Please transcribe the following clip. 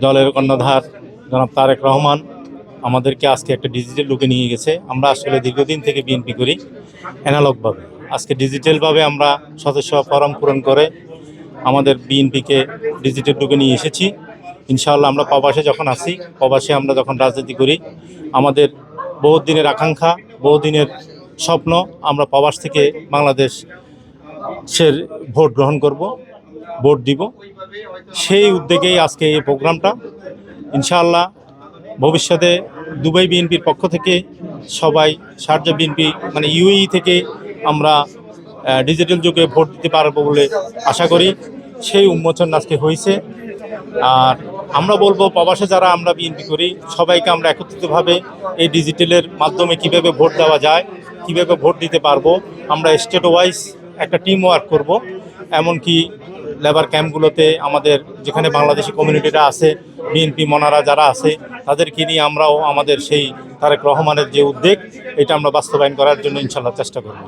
দলের কর্ণধার জনাব তারেক রহমান আমাদেরকে আজকে একটা ডিজিটাল লুকে নিয়ে গেছে। আমরা আসলে দীর্ঘদিন থেকে বিএনপি করি অ্যানালগভাবে। আজকে ডিজিটালভাবে আমরা সদস্য ফরম পূরণ করে আমাদের বিএনপিকে ডিজিটাল লুকে নিয়ে এসেছি। ইনশাআল্লাহ আমরা প্রবাসে যখন আসি, প্রবাসে আমরা যখন রাজনীতি করি, আমাদের বহুদিনের আকাঙ্ক্ষা, বহুদিনের স্বপ্ন, আমরা প্রবাস থেকে বাংলাদেশের ভোট গ্রহণ করব, ভোট দিব। সেই উদ্যোগেই আজকে এই প্রোগ্রামটা। ইনশাআল্লাহ ভবিষ্যতে দুবাই বিএনপির পক্ষ থেকে সবাই, শারজাহ বিএনপি মানে ইউএই থেকে আমরা ডিজিটাল যুগে ভোট দিতে পারবো বলে আশা করি। সেই উন্মোচন আজকে হয়েছে। আর আমরা বলবো প্রবাসে যারা আমরা বিএনপি করি সবাইকে আমরা একত্রিতভাবে এই ডিজিটালের মাধ্যমে কিভাবে ভোট দেওয়া যায়, কিভাবে ভোট দিতে পারবো, আমরা স্টেট ওয়াইজ একটা টিম ওয়ার্ক করবো। এমনকি লেবার ক্যাম্পগুলোতে আমাদের যেখানে বাংলাদেশি কমিউনিটিরা আছে, বিএনপি মনারা যারা আছে, তাদেরকে নিয়ে আমরাও আমাদের সেই তারেক রহমানের যে উদ্যোগ, এটা আমরা বাস্তবায়ন করার জন্য ইনশাল্লাহ চেষ্টা করব।